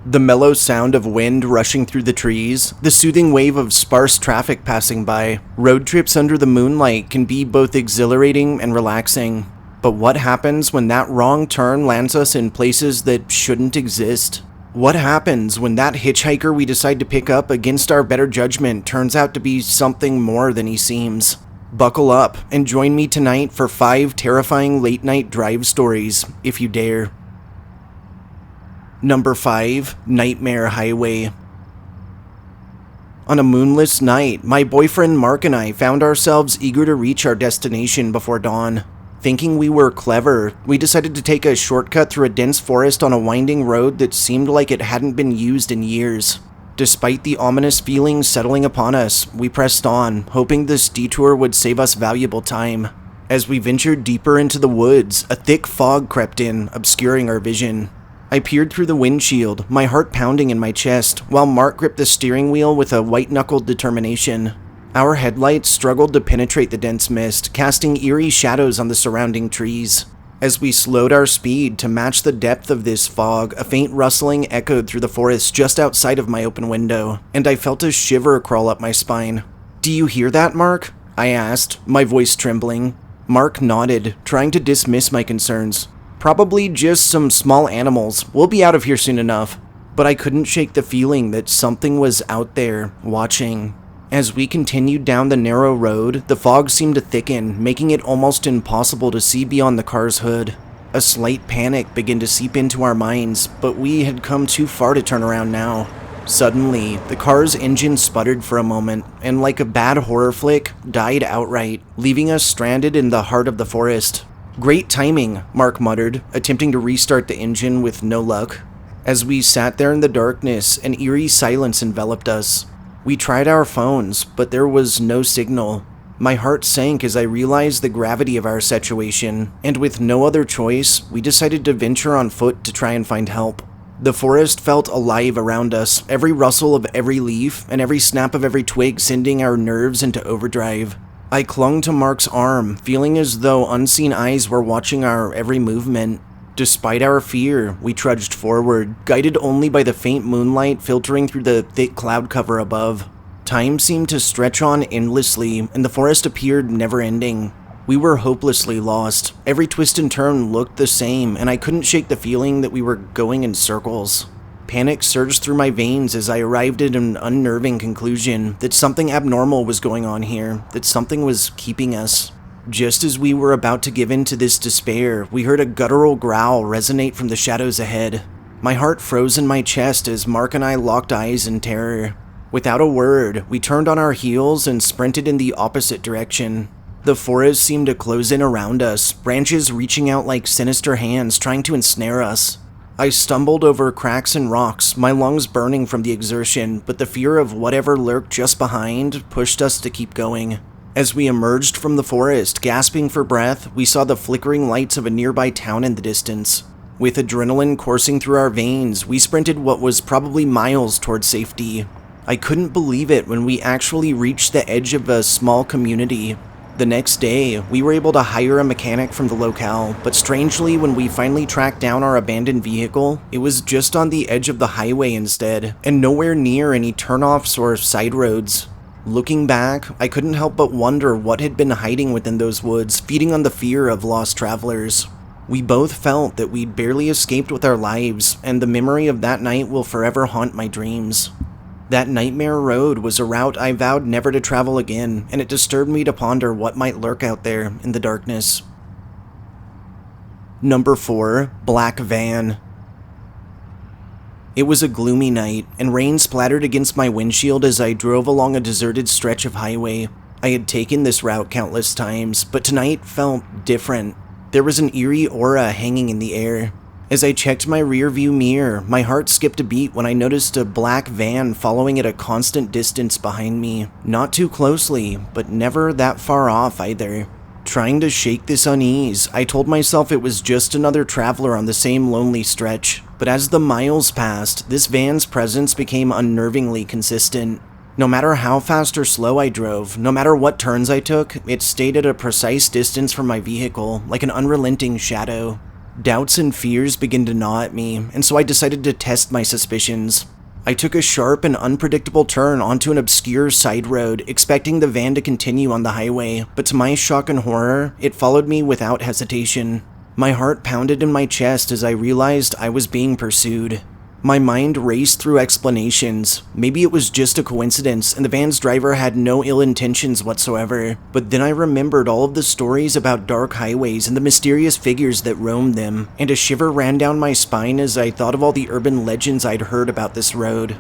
The mellow sound of wind rushing through the trees, the soothing wave of sparse traffic passing by. Road trips under the moonlight can be both exhilarating and relaxing. But what happens when that wrong turn lands us in places that shouldn't exist? What happens when that hitchhiker we decide to pick up against our better judgment turns out to be something more than he seems? Buckle up and join me tonight for 5 terrifying late-night drive stories, if you dare. Number 5, Nightmare Highway. On a moonless night, my boyfriend Mark and I found ourselves eager to reach our destination before dawn. Thinking we were clever, we decided to take a shortcut through a dense forest on a winding road that seemed like it hadn't been used in years. Despite the ominous feeling settling upon us, we pressed on, hoping this detour would save us valuable time. As we ventured deeper into the woods, a thick fog crept in, obscuring our vision. I peered through the windshield, my heart pounding in my chest, while Mark gripped the steering wheel with a white-knuckled determination. Our headlights struggled to penetrate the dense mist, casting eerie shadows on the surrounding trees. As we slowed our speed to match the depth of this fog, a faint rustling echoed through the forest just outside of my open window, and I felt a shiver crawl up my spine. "Do you hear that, Mark?" I asked, my voice trembling. Mark nodded, trying to dismiss my concerns. "Probably just some small animals. We'll be out of here soon enough." But I couldn't shake the feeling that something was out there, watching. As we continued down the narrow road, the fog seemed to thicken, making it almost impossible to see beyond the car's hood. A slight panic began to seep into our minds, but we had come too far to turn around now. Suddenly, the car's engine sputtered for a moment, and like a bad horror flick, died outright, leaving us stranded in the heart of the forest. "Great timing," Mark muttered, attempting to restart the engine with no luck. As we sat there in the darkness, an eerie silence enveloped us. We tried our phones, but there was no signal. My heart sank as I realized the gravity of our situation, and with no other choice, we decided to venture on foot to try and find help. The forest felt alive around us, every rustle of every leaf and every snap of every twig sending our nerves into overdrive. I clung to Mark's arm, feeling as though unseen eyes were watching our every movement. Despite our fear, we trudged forward, guided only by the faint moonlight filtering through the thick cloud cover above. Time seemed to stretch on endlessly, and the forest appeared never-ending. We were hopelessly lost. Every twist and turn looked the same, and I couldn't shake the feeling that we were going in circles. Panic surged through my veins as I arrived at an unnerving conclusion that something abnormal was going on here, that something was keeping us. Just as we were about to give in to this despair, we heard a guttural growl resonate from the shadows ahead. My heart froze in my chest as Mark and I locked eyes in terror. Without a word, we turned on our heels and sprinted in the opposite direction. The forest seemed to close in around us, branches reaching out like sinister hands trying to ensnare us. I stumbled over cracks and rocks, my lungs burning from the exertion, but the fear of whatever lurked just behind pushed us to keep going. As we emerged from the forest, gasping for breath, we saw the flickering lights of a nearby town in the distance. With adrenaline coursing through our veins, we sprinted what was probably miles towards safety. I couldn't believe it when we actually reached the edge of a small community. The next day, we were able to hire a mechanic from the locale, but strangely, when we finally tracked down our abandoned vehicle, it was just on the edge of the highway instead, and nowhere near any turnoffs or side roads. Looking back, I couldn't help but wonder what had been hiding within those woods, feeding on the fear of lost travelers. We both felt that we'd barely escaped with our lives, and the memory of that night will forever haunt my dreams. That nightmare road was a route I vowed never to travel again, and it disturbed me to ponder what might lurk out there in the darkness. Number 4, Black Van. It was a gloomy night, and rain splattered against my windshield as I drove along a deserted stretch of highway. I had taken this route countless times, but tonight felt different. There was an eerie aura hanging in the air. As I checked my rearview mirror, my heart skipped a beat when I noticed a black van following at a constant distance behind me. Not too closely, but never that far off either. Trying to shake this unease, I told myself it was just another traveler on the same lonely stretch. But as the miles passed, this van's presence became unnervingly consistent. No matter how fast or slow I drove, no matter what turns I took, it stayed at a precise distance from my vehicle, like an unrelenting shadow. Doubts and fears began to gnaw at me, and so I decided to test my suspicions. I took a sharp and unpredictable turn onto an obscure side road, expecting the van to continue on the highway, but to my shock and horror, it followed me without hesitation. My heart pounded in my chest as I realized I was being pursued. My mind raced through explanations. Maybe it was just a coincidence and the van's driver had no ill intentions whatsoever. But then I remembered all of the stories about dark highways and the mysterious figures that roamed them, and a shiver ran down my spine as I thought of all the urban legends I'd heard about this road.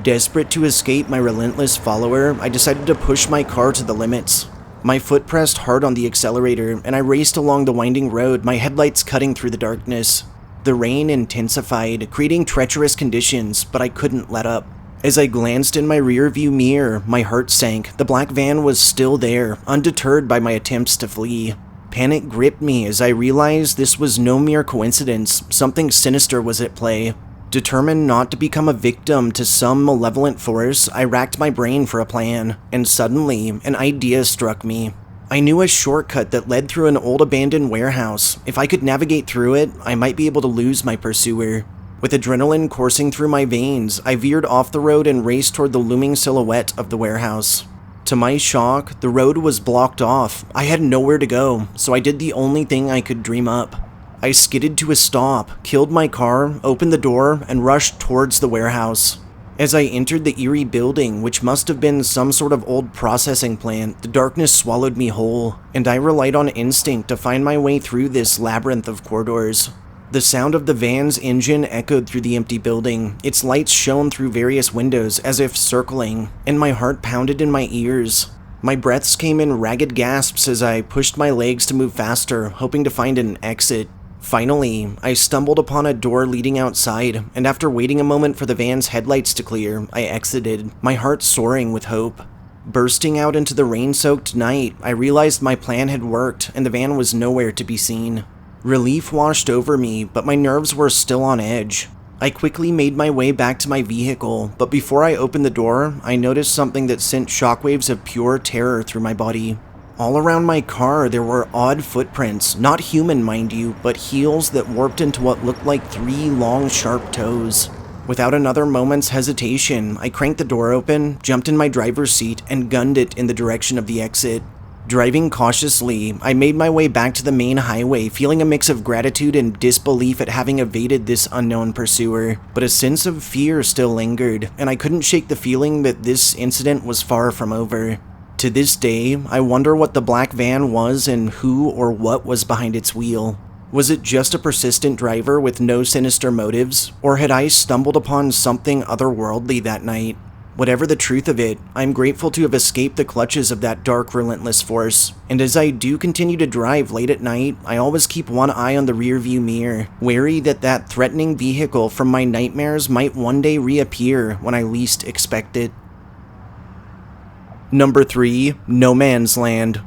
Desperate to escape my relentless follower, I decided to push my car to the limits. My foot pressed hard on the accelerator, and I raced along the winding road, my headlights cutting through the darkness. The rain intensified, creating treacherous conditions, but I couldn't let up. As I glanced in my rearview mirror, my heart sank. The black van was still there, undeterred by my attempts to flee. Panic gripped me as I realized this was no mere coincidence. Something sinister was at play. Determined not to become a victim to some malevolent force, I racked my brain for a plan, and suddenly, an idea struck me. I knew a shortcut that led through an old abandoned warehouse. If I could navigate through it, I might be able to lose my pursuer. With adrenaline coursing through my veins, I veered off the road and raced toward the looming silhouette of the warehouse. To my shock, the road was blocked off. I had nowhere to go, so I did the only thing I could dream up. I skidded to a stop, killed my car, opened the door, and rushed towards the warehouse. As I entered the eerie building, which must have been some sort of old processing plant, the darkness swallowed me whole, and I relied on instinct to find my way through this labyrinth of corridors. The sound of the van's engine echoed through the empty building. Its lights shone through various windows as if circling, and my heart pounded in my ears. My breaths came in ragged gasps as I pushed my legs to move faster, hoping to find an exit. Finally, I stumbled upon a door leading outside, and after waiting a moment for the van's headlights to clear, I exited, my heart soaring with hope. Bursting out into the rain-soaked night, I realized my plan had worked, and the van was nowhere to be seen. Relief washed over me, but my nerves were still on edge. I quickly made my way back to my vehicle, but before I opened the door, I noticed something that sent shockwaves of pure terror through my body. All around my car, there were odd footprints, not human, mind you, but heels that warped into what looked like 3 long, sharp toes. Without another moment's hesitation, I cranked the door open, jumped in my driver's seat, and gunned it in the direction of the exit. Driving cautiously, I made my way back to the main highway, feeling a mix of gratitude and disbelief at having evaded this unknown pursuer. But a sense of fear still lingered, and I couldn't shake the feeling that this incident was far from over. To this day, I wonder what the black van was and who or what was behind its wheel. Was it just a persistent driver with no sinister motives, or had I stumbled upon something otherworldly that night? Whatever the truth of it, I'm grateful to have escaped the clutches of that dark, relentless force. And as I do continue to drive late at night, I always keep one eye on the rearview mirror, wary that that threatening vehicle from my nightmares might one day reappear when I least expect it. Number 3, No Man's Land.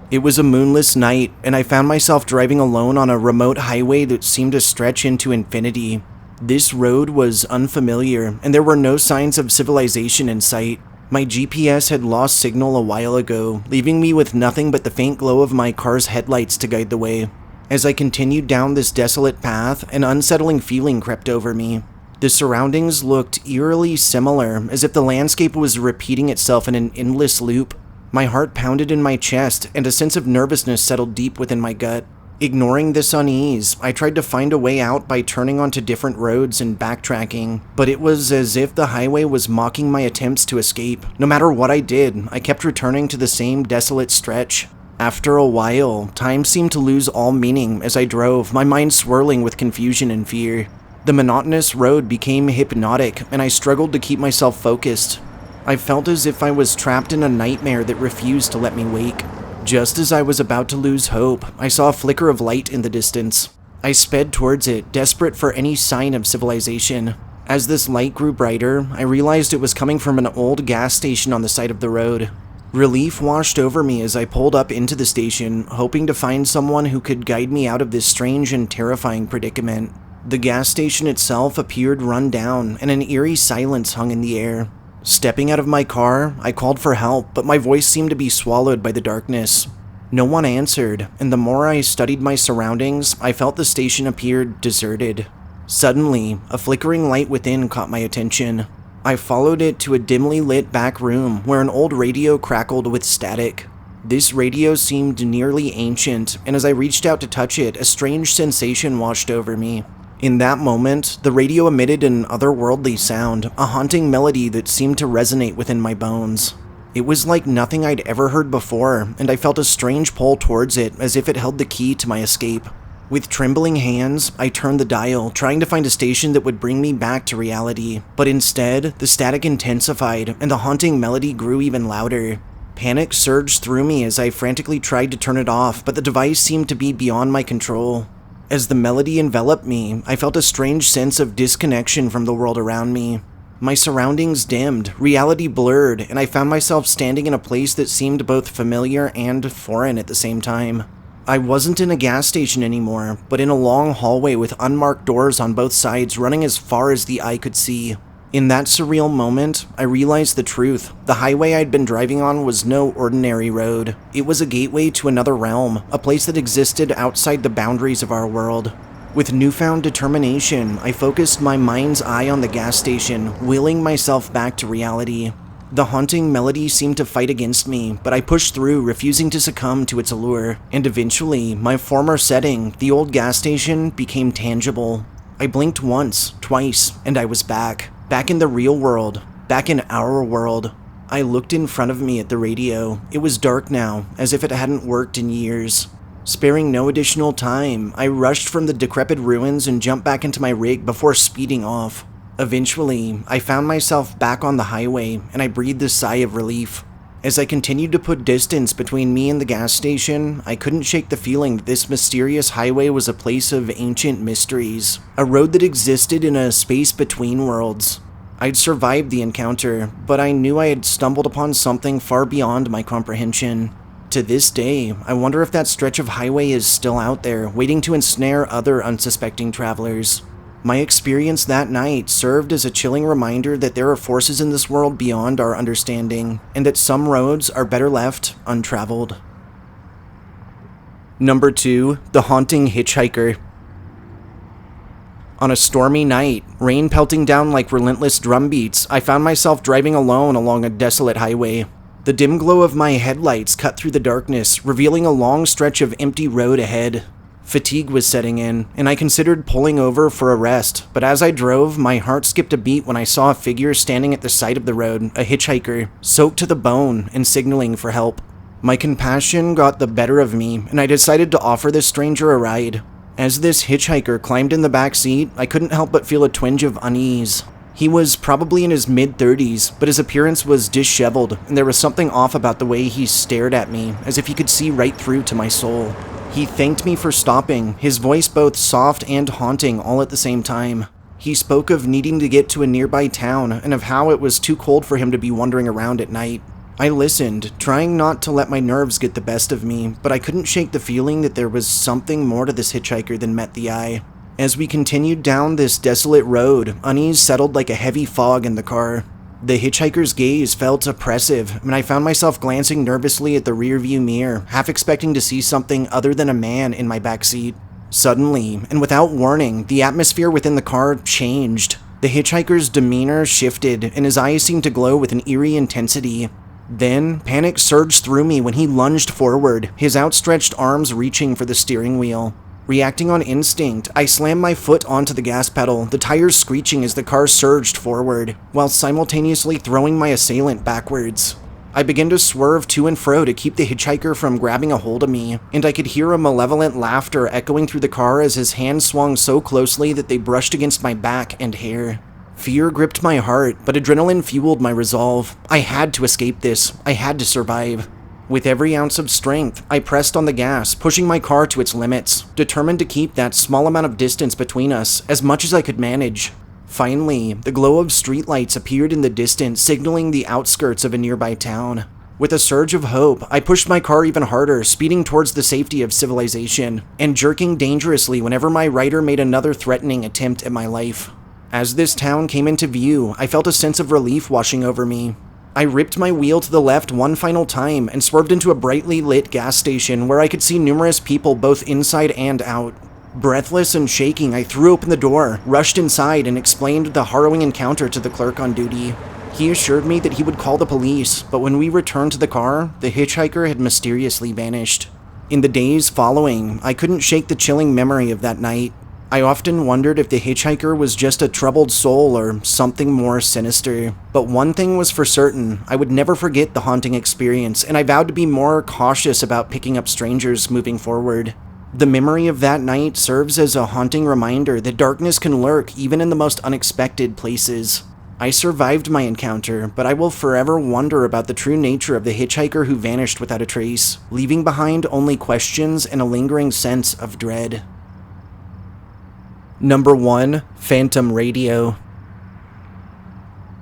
It was a moonless night, and I found myself driving alone on a remote highway that seemed to stretch into infinity. This road was unfamiliar, and there were no signs of civilization in sight. My GPS had lost signal a while ago, leaving me with nothing but the faint glow of my car's headlights to guide the way. As I continued down this desolate path, an unsettling feeling crept over me. The surroundings looked eerily similar, as if the landscape was repeating itself in an endless loop. My heart pounded in my chest, and a sense of nervousness settled deep within my gut. Ignoring this unease, I tried to find a way out by turning onto different roads and backtracking, but it was as if the highway was mocking my attempts to escape. No matter what I did, I kept returning to the same desolate stretch. After a while, time seemed to lose all meaning as I drove, my mind swirling with confusion and fear. The monotonous road became hypnotic, and I struggled to keep myself focused. I felt as if I was trapped in a nightmare that refused to let me wake. Just as I was about to lose hope, I saw a flicker of light in the distance. I sped towards it, desperate for any sign of civilization. As this light grew brighter, I realized it was coming from an old gas station on the side of the road. Relief washed over me as I pulled up into the station, hoping to find someone who could guide me out of this strange and terrifying predicament. The gas station itself appeared run down, and an eerie silence hung in the air. Stepping out of my car, I called for help, but my voice seemed to be swallowed by the darkness. No one answered, and the more I studied my surroundings, I felt the station appeared deserted. Suddenly, a flickering light within caught my attention. I followed it to a dimly lit back room where an old radio crackled with static. This radio seemed nearly ancient, and as I reached out to touch it, a strange sensation washed over me. In that moment, the radio emitted an otherworldly sound, a haunting melody that seemed to resonate within my bones. It was like nothing I'd ever heard before, and I felt a strange pull towards it as if it held the key to my escape. With trembling hands, I turned the dial, trying to find a station that would bring me back to reality. But instead, the static intensified, and the haunting melody grew even louder. Panic surged through me as I frantically tried to turn it off, but the device seemed to be beyond my control. As the melody enveloped me, I felt a strange sense of disconnection from the world around me. My surroundings dimmed, reality blurred, and I found myself standing in a place that seemed both familiar and foreign at the same time. I wasn't in a gas station anymore, but in a long hallway with unmarked doors on both sides running as far as the eye could see. In that surreal moment, I realized the truth. The highway I'd been driving on was no ordinary road. It was a gateway to another realm, a place that existed outside the boundaries of our world. With newfound determination, I focused my mind's eye on the gas station, willing myself back to reality. The haunting melody seemed to fight against me, but I pushed through, refusing to succumb to its allure. And eventually, my former setting, the old gas station, became tangible. I blinked once, twice, and I was back. Back in the real world. Back in our world. I looked in front of me at the radio. It was dark now, as if it hadn't worked in years. Sparing no additional time, I rushed from the decrepit ruins and jumped back into my rig before speeding off. Eventually, I found myself back on the highway, and I breathed a sigh of relief. As I continued to put distance between me and the gas station, I couldn't shake the feeling that this mysterious highway was a place of ancient mysteries, a road that existed in a space between worlds. I'd survived the encounter, but I knew I had stumbled upon something far beyond my comprehension. To this day, I wonder if that stretch of highway is still out there, waiting to ensnare other unsuspecting travelers. My experience that night served as a chilling reminder that there are forces in this world beyond our understanding, and that some roads are better left untraveled. Number 2. The Haunting Hitchhiker. On a stormy night, rain pelting down like relentless drum beats, I found myself driving alone along a desolate highway. The dim glow of my headlights cut through the darkness, revealing a long stretch of empty road ahead. Fatigue was setting in, and I considered pulling over for a rest, but as I drove, my heart skipped a beat when I saw a figure standing at the side of the road, a hitchhiker, soaked to the bone and signaling for help. My compassion got the better of me, and I decided to offer this stranger a ride. As this hitchhiker climbed in the back seat, I couldn't help but feel a twinge of unease. He was probably in his mid-30s, but his appearance was disheveled, and there was something off about the way he stared at me, as if he could see right through to my soul. He thanked me for stopping, his voice both soft and haunting all at the same time. He spoke of needing to get to a nearby town, and of how it was too cold for him to be wandering around at night. I listened, trying not to let my nerves get the best of me, but I couldn't shake the feeling that there was something more to this hitchhiker than met the eye. As we continued down this desolate road, unease settled like a heavy fog in the car. The hitchhiker's gaze felt oppressive, and I found myself glancing nervously at the rearview mirror, half expecting to see something other than a man in my backseat. Suddenly, and without warning, the atmosphere within the car changed. The hitchhiker's demeanor shifted, and his eyes seemed to glow with an eerie intensity. Then, panic surged through me when he lunged forward, his outstretched arms reaching for the steering wheel. Reacting on instinct, I slammed my foot onto the gas pedal, the tires screeching as the car surged forward, while simultaneously throwing my assailant backwards. I began to swerve to and fro to keep the hitchhiker from grabbing a hold of me, and I could hear a malevolent laughter echoing through the car as his hands swung so closely that they brushed against my back and hair. Fear gripped my heart, but adrenaline fueled my resolve. I had to escape this. I had to survive. With every ounce of strength, I pressed on the gas, pushing my car to its limits, determined to keep that small amount of distance between us as much as I could manage. Finally, the glow of streetlights appeared in the distance, signaling the outskirts of a nearby town. With a surge of hope, I pushed my car even harder, speeding towards the safety of civilization, and jerking dangerously whenever my rider made another threatening attempt at my life. As this town came into view, I felt a sense of relief washing over me. I ripped my wheel to the left one final time and swerved into a brightly lit gas station where I could see numerous people both inside and out. Breathless and shaking, I threw open the door, rushed inside, and explained the harrowing encounter to the clerk on duty. He assured me that he would call the police, but when we returned to the car, the hitchhiker had mysteriously vanished. In the days following, I couldn't shake the chilling memory of that night. I often wondered if the hitchhiker was just a troubled soul or something more sinister. But one thing was for certain, I would never forget the haunting experience, and I vowed to be more cautious about picking up strangers moving forward. The memory of that night serves as a haunting reminder that darkness can lurk even in the most unexpected places. I survived my encounter, but I will forever wonder about the true nature of the hitchhiker who vanished without a trace, leaving behind only questions and a lingering sense of dread. Number 1. Phantom Radio.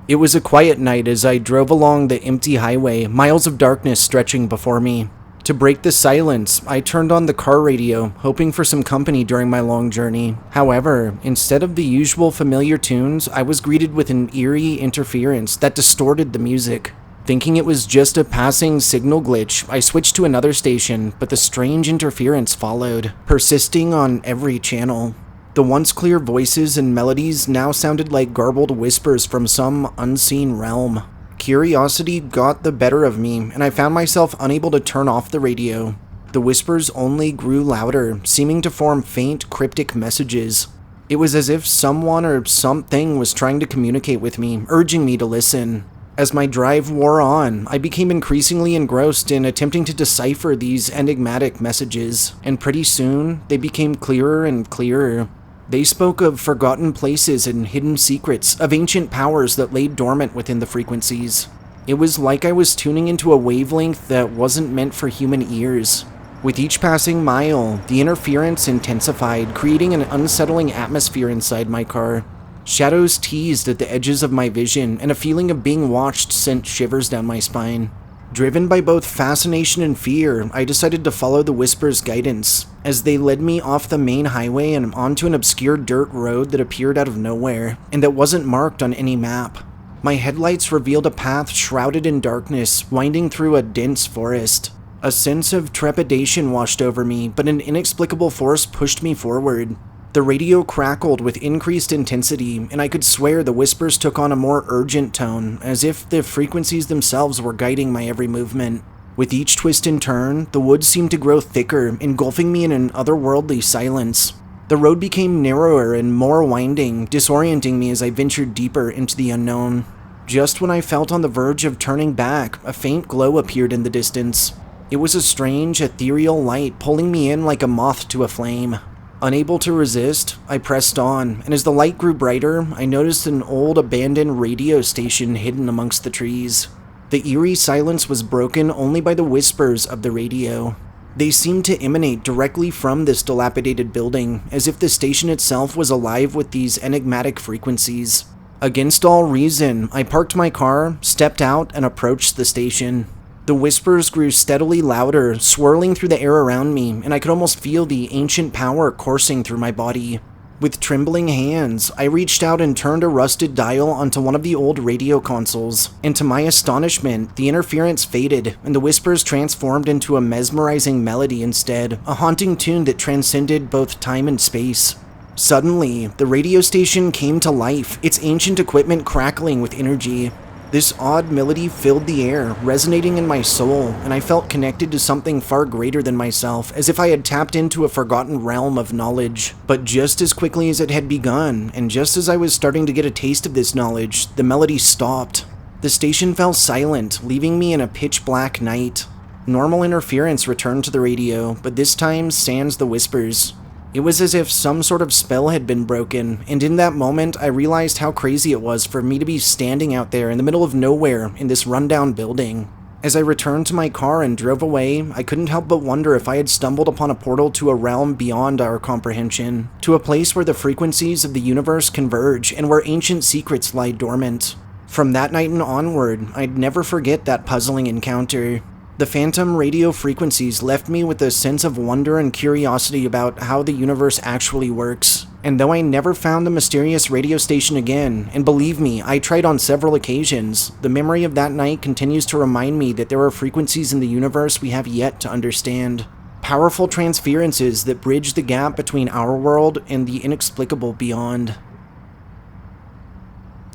It was a quiet night as I drove along the empty highway, miles of darkness stretching before me. To break the silence, I turned on the car radio, hoping for some company during my long journey. However, instead of the usual familiar tunes, I was greeted with an eerie interference that distorted the music. Thinking it was just a passing signal glitch, I switched to another station, but the strange interference followed, persisting on every channel. The once clear voices and melodies now sounded like garbled whispers from some unseen realm. Curiosity got the better of me, and I found myself unable to turn off the radio. The whispers only grew louder, seeming to form faint, cryptic messages. It was as if someone or something was trying to communicate with me, urging me to listen. As my drive wore on, I became increasingly engrossed in attempting to decipher these enigmatic messages, and pretty soon, they became clearer and clearer. They spoke of forgotten places and hidden secrets, of ancient powers that lay dormant within the frequencies. It was like I was tuning into a wavelength that wasn't meant for human ears. With each passing mile, the interference intensified, creating an unsettling atmosphere inside my car. Shadows teased at the edges of my vision, and a feeling of being watched sent shivers down my spine. Driven by both fascination and fear, I decided to follow the whispers' guidance, as they led me off the main highway and onto an obscure dirt road that appeared out of nowhere, and that wasn't marked on any map. My headlights revealed a path shrouded in darkness, winding through a dense forest. A sense of trepidation washed over me, but an inexplicable force pushed me forward. The radio crackled with increased intensity, and I could swear the whispers took on a more urgent tone, as if the frequencies themselves were guiding my every movement. With each twist and turn, the woods seemed to grow thicker, engulfing me in an otherworldly silence. The road became narrower and more winding, disorienting me as I ventured deeper into the unknown. Just when I felt on the verge of turning back, a faint glow appeared in the distance. It was a strange, ethereal light pulling me in like a moth to a flame. Unable to resist, I pressed on, and as the light grew brighter, I noticed an old abandoned radio station hidden amongst the trees. The eerie silence was broken only by the whispers of the radio. They seemed to emanate directly from this dilapidated building, as if the station itself was alive with these enigmatic frequencies. Against all reason, I parked my car, stepped out, and approached the station. The whispers grew steadily louder, swirling through the air around me, and I could almost feel the ancient power coursing through my body. With trembling hands, I reached out and turned a rusted dial onto one of the old radio consoles, and to my astonishment, the interference faded, and the whispers transformed into a mesmerizing melody instead, a haunting tune that transcended both time and space. Suddenly, the radio station came to life, its ancient equipment crackling with energy. This odd melody filled the air, resonating in my soul, and I felt connected to something far greater than myself, as if I had tapped into a forgotten realm of knowledge. But just as quickly as it had begun, and just as I was starting to get a taste of this knowledge, the melody stopped. The station fell silent, leaving me in a pitch-black night. Normal interference returned to the radio, but this time sans the whispers. It was as if some sort of spell had been broken, and in that moment I realized how crazy it was for me to be standing out there in the middle of nowhere in this rundown building. As I returned to my car and drove away, I couldn't help but wonder if I had stumbled upon a portal to a realm beyond our comprehension, to a place where the frequencies of the universe converge and where ancient secrets lie dormant. From that night and onward, I'd never forget that puzzling encounter. The phantom radio frequencies left me with a sense of wonder and curiosity about how the universe actually works, And though I never found the mysterious radio station again, and believe me, I tried on several occasions, the memory of that night continues to remind me that there are frequencies in the universe we have yet to understand. Powerful transferences that bridge the gap between our world and the inexplicable beyond.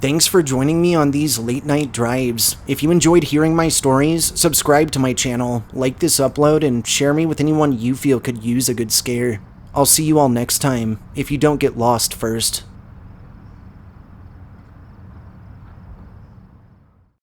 Thanks for joining me on these late night drives. If you enjoyed hearing my stories, subscribe to my channel, like this upload, and share me with anyone you feel could use a good scare. I'll see you all next time, if you don't get lost first.